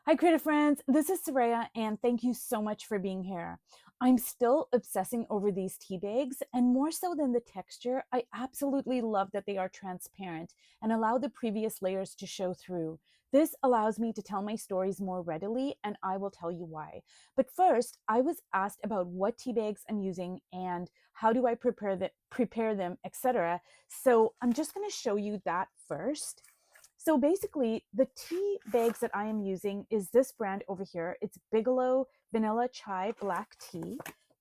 Hi, creative friends. This is Soraya, and thank you so much for being here. I'm still obsessing over these tea bags, and more so than the texture, I absolutely love that they are transparent and allow the previous layers to show through. This allows me to tell my stories more readily, and I will tell you why. But first, I was asked about what tea bags I'm using and how do I prepare them, etc. So I'm just going to show you that first. So basically, the tea bags that I am using is this brand over here. It's Bigelow Vanilla Chai Black Tea.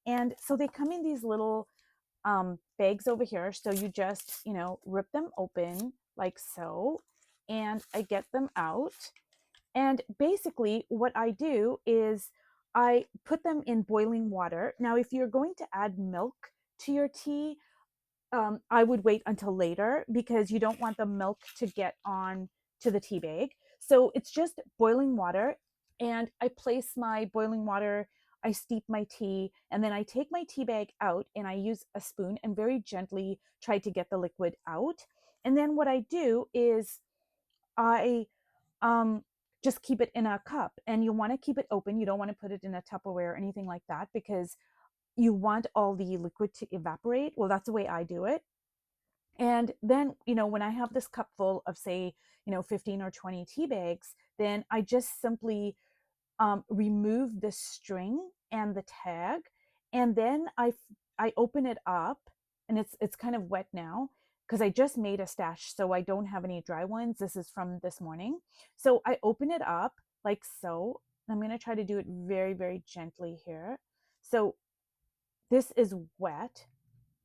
And so they come in these little bags over here. So you just, rip them open like so. And I get them out. And basically, what I do is I put them in boiling water. Now, if you're going to add milk to your tea, I would wait until later because you don't want the milk to get on to the tea bag. So it's just boiling water, and I place my boiling water. I steep my tea, and then I take my tea bag out and I use a spoon and very gently try to get the liquid out. And then what I do is I um, just keep it in a cup, and you want to keep it open. You don't want to put it in a Tupperware or anything like that because you want all the liquid to evaporate. Well, that's the way I do it. And then, when I have this cup full of, say, 15 or 20 tea bags, then I just simply remove the string and the tag. And then I open it up, and it's kind of wet now because I just made a stash. So I don't have any dry ones. This is from this morning. So I open it up like so. I'm going to try to do it very, very gently here. So this is wet,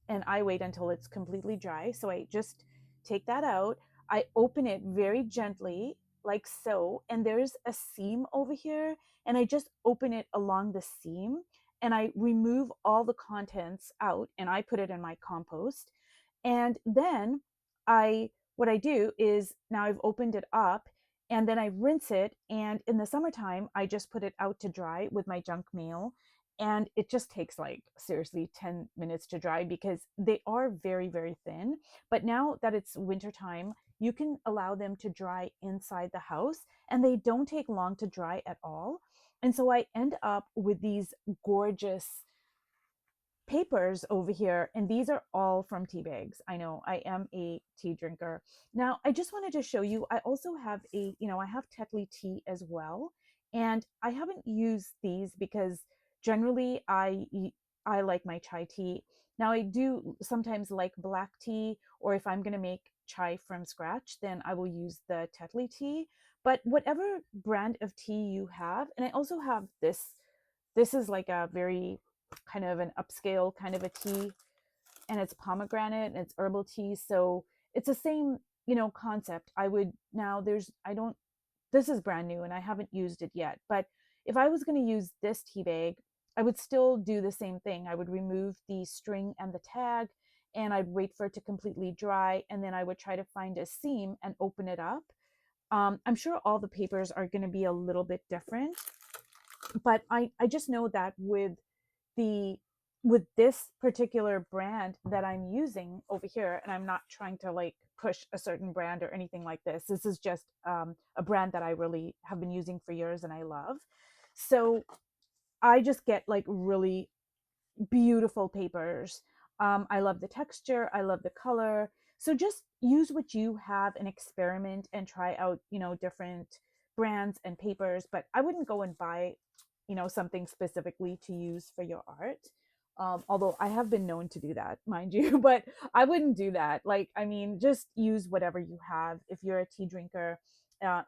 and I wait until it's completely dry. So I just take that out. I open it very gently, like so, and there's a seam over here, and I just open it along the seam, and I remove all the contents out, and I put it in my compost. And then what I do is now I've opened it up, and then I rinse it. And in the summertime, I just put it out to dry with my junk mail, and it just takes like seriously 10 minutes to dry because they are very, very thin. But now that it's wintertime, you can allow them to dry inside the house, and they don't take long to dry at all. And so I end up with these gorgeous papers over here, and these are all from tea bags. I know I am a tea drinker. Now I just wanted to show you, I also have I have Tetley tea as well, and I haven't used these because generally I like my chai tea. Now I do sometimes like black tea, or if I'm going to make chai from scratch, then I will use the Tetley tea. But whatever brand of tea you have, and I also have this is like a very kind of an upscale kind of a tea, and it's pomegranate and it's herbal tea. So it's the same, concept. I would now there's I don't This is brand new and I haven't used it yet. But if I was going to use this tea bag, I would still do the same thing. I would remove the string and the tag, and I'd wait for it to completely dry, and then I would try to find a seam and open it up. I'm sure all the papers are going to be a little bit different, but I just know that the with this particular brand that I'm using over here, and I'm not trying to like push a certain brand or anything like this. This is just a brand that I really have been using for years and I love. So I just get like really beautiful papers. I love the texture. I love the color. So just use what you have and experiment and try out, different brands and papers. But I wouldn't go and buy, something specifically to use for your art. Although I have been known to do that, mind you, but I wouldn't do that. Like, I mean, just use whatever you have. If you're a tea drinker,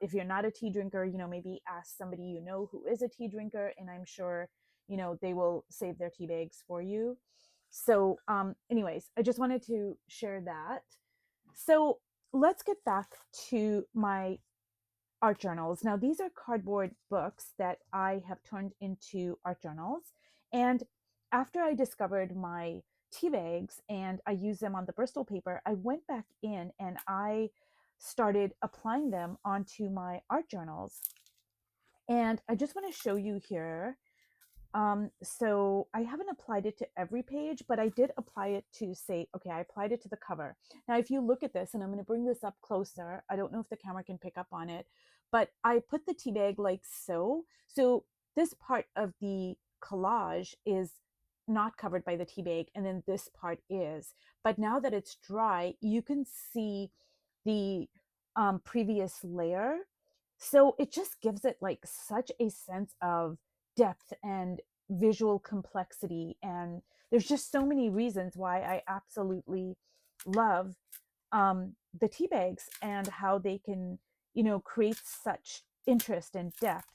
if you're not a tea drinker, maybe ask somebody who is a tea drinker, and I'm sure they will save their tea bags for you. So anyways, I just wanted to share that. So let's get back to my art journals. Now these are cardboard books that I have turned into art journals. And after I discovered my tea bags and I used them on the Bristol paper, I went back in and I started applying them onto my art journals. And I just want to show you here. So I haven't applied it to every page, but I did apply it to say, okay, I applied it to the cover. Now, if you look at this, and I'm going to bring this up closer, I don't know if the camera can pick up on it, but I put the tea bag like so. So this part of the collage is not covered by the tea bag, and then this part is. But now that it's dry, you can see the previous layer. So it just gives it like such a sense of depth and visual complexity. And there's just so many reasons why I absolutely love the tea bags and how they can, create such interest and depth.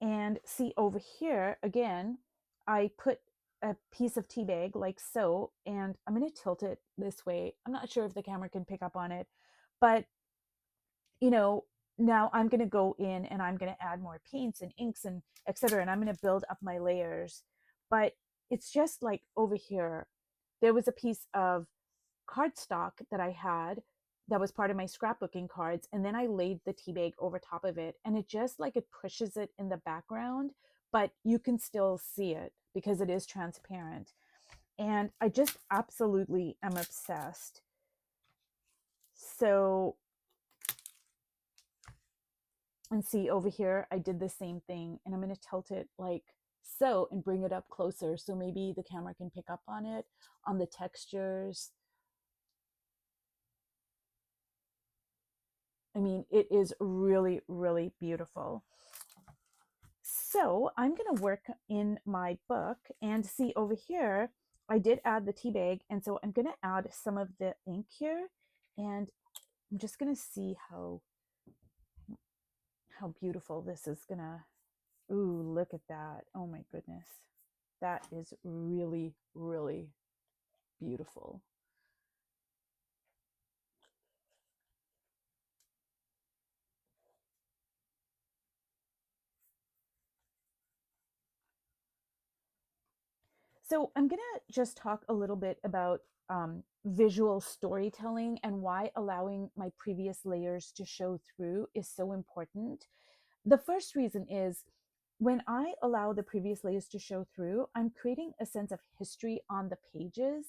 And see over here again, I put a piece of tea bag like so, and I'm going to tilt it this way. I'm not sure if the camera can pick up on it, but you know, now I'm going to go in and I'm going to add more paints and inks and etc. And I'm going to build up my layers. But it's just like over here, there was a piece of cardstock that I had that was part of my scrapbooking cards. And then I laid the tea bag over top of it. And it just like it pushes it in the background, but you can still see it because it is transparent. And I just absolutely am obsessed. So, and see over here, I did the same thing, and I'm going to tilt it like so and bring it up closer so maybe the camera can pick up on it, on the textures. I mean, it is really, really beautiful. So I'm going to work in my book and see over here, I did add the tea bag. And so I'm going to add some of the ink here, and I'm just going to see how beautiful this is going to, ooh, look at that. Oh my goodness. That is really, really beautiful. So I'm going to just talk a little bit about visual storytelling and why allowing my previous layers to show through is so important. The first reason is when I allow the previous layers to show through, I'm creating a sense of history on the pages,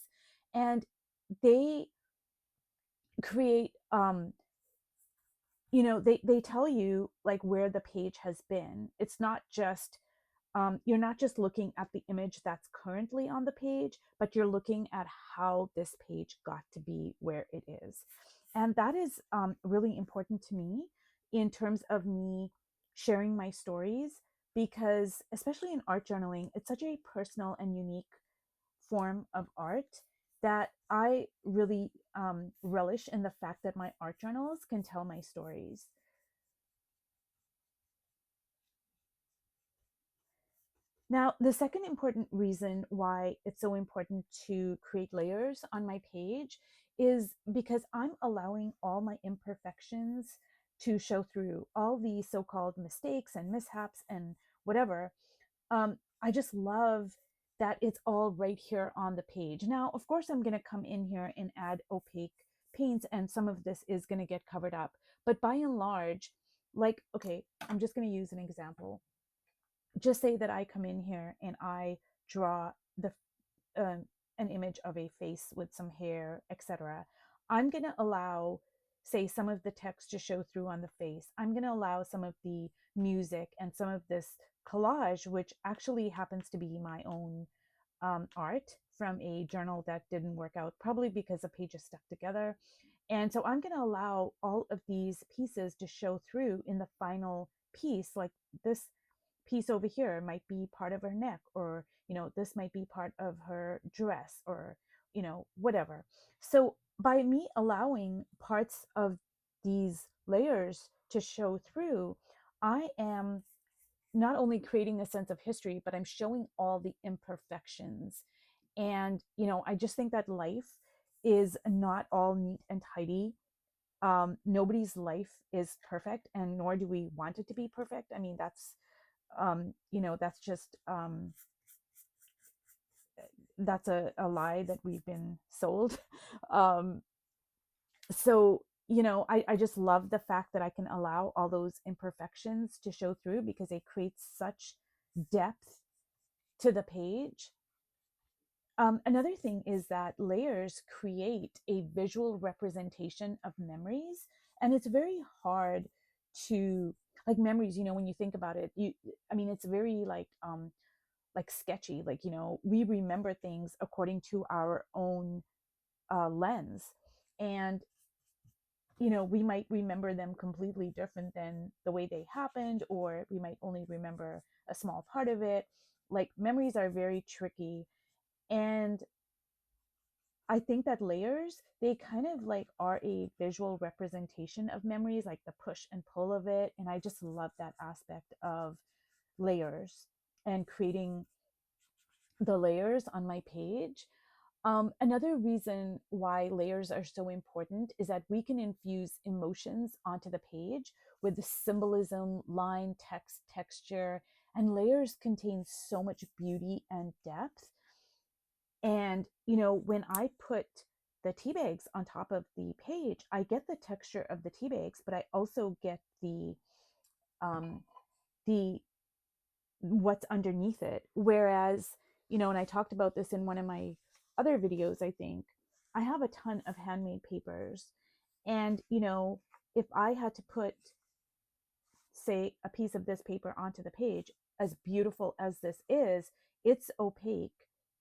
and they create they tell you like where the page has been. It's not just you're not just looking at the image that's currently on the page, but you're looking at how this page got to be where it is. And that is really important to me in terms of me sharing my stories, because especially in art journaling, it's such a personal and unique form of art that I really relish in the fact that my art journals can tell my stories. Now, the second important reason why it's so important to create layers on my page is because I'm allowing all my imperfections to show through, all the so called mistakes and mishaps and whatever. I just love that it's all right here on the page. Now, of course, I'm going to come in here and add opaque paints, and some of this is going to get covered up. But by and large, like, okay, I'm just going to use an example. Just say that I come in here and I draw the an image of a face with some hair, etc. I'm going to allow, say, some of the text to show through on the face. I'm going to allow some of the music and some of this collage, which actually happens to be my own art from a journal that didn't work out, probably because the pages stuck together. And so I'm going to allow all of these pieces to show through in the final piece. Like this piece over here might be part of her neck, or this might be part of her dress, or whatever. So by me allowing parts of these layers to show through, I am not only creating a sense of history, but I'm showing all the imperfections. And I just think that life is not all neat and tidy. Nobody's life is perfect, and nor do we want it to be perfect. I mean, that's just that's a lie that we've been sold. um, so I just love the fact that I can allow all those imperfections to show through, because it creates such depth to the page. Another thing is that layers create a visual representation of memories, And it's very hard to, like, memories, when you think about it, I mean, it's very like sketchy, like, we remember things according to our own lens. And we might remember them completely different than the way they happened, or we might only remember a small part of it. Like, memories are very tricky. And I think that layers, they kind of like are a visual representation of memories, like the push and pull of it. And I just love that aspect of layers and creating the layers on my page. Another reason why layers are so important is that we can infuse emotions onto the page with the symbolism, line, text, texture, and layers contain so much beauty and depth. And, when I put the tea bags on top of the page, I get the texture of the tea bags, but I also get um, the what's underneath it. Whereas, and I talked about this in one of my other videos, I think, I have a ton of handmade papers. And, if I had to put, say, a piece of this paper onto the page, as beautiful as this is, it's opaque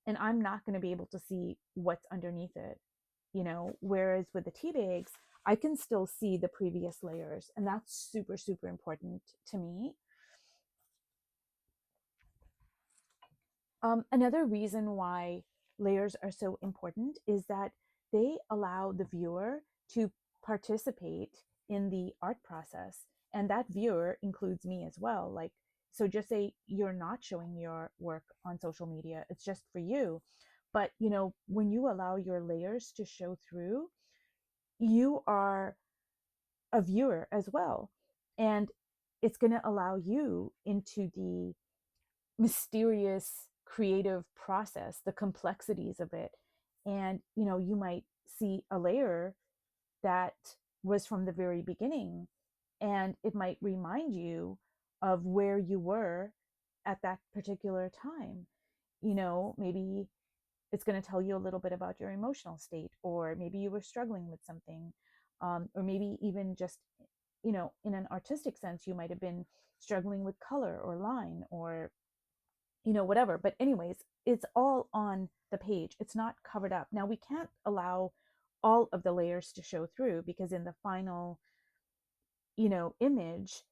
and I'm not going to be able to see what's underneath it, whereas with the tea bags, I can still see the previous layers. And that's super, super important to me. Another reason why layers are so important is that they allow the viewer to participate in the art process. And that viewer includes me as well. Like, so just say you're not showing your work on social media, it's just for you. But, when you allow your layers to show through, you are a viewer as well. And it's going to allow you into the mysterious creative process, the complexities of it. And, you might see a layer that was from the very beginning, and it might remind you of where you were at that particular time. Maybe it's going to tell you a little bit about your emotional state, or maybe you were struggling with something, or maybe even just, in an artistic sense, you might have been struggling with color or line, or whatever. But anyways, it's all on the page. It's not covered up. Now, we can't allow all of the layers to show through, because in the final, image,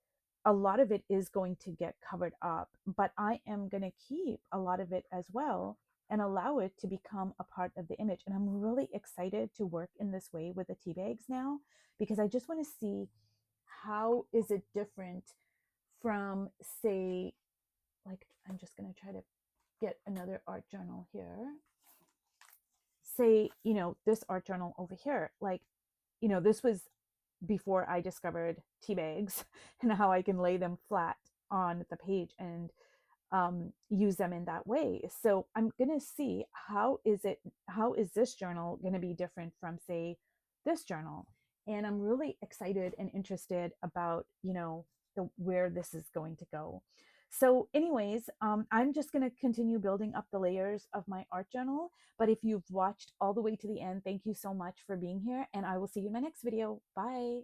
a lot of it is going to get covered up, but I am going to keep a lot of it as well and allow it to become a part of the image. And I'm really excited to work in this way with the tea bags now, because I just want to see how is it different from, say, like, I'm just going to try to get another art journal here. Say, this art journal over here, like, this was before I discovered tea bags and how I can lay them flat on the page and use them in that way. So I'm gonna see how is this journal gonna be different from, say, this journal. And I'm really excited and interested about, where this is going to go. So anyways, I'm just going to continue building up the layers of my art journal. But if you've watched all the way to the end, thank you so much for being here, and I will see you in my next video. Bye.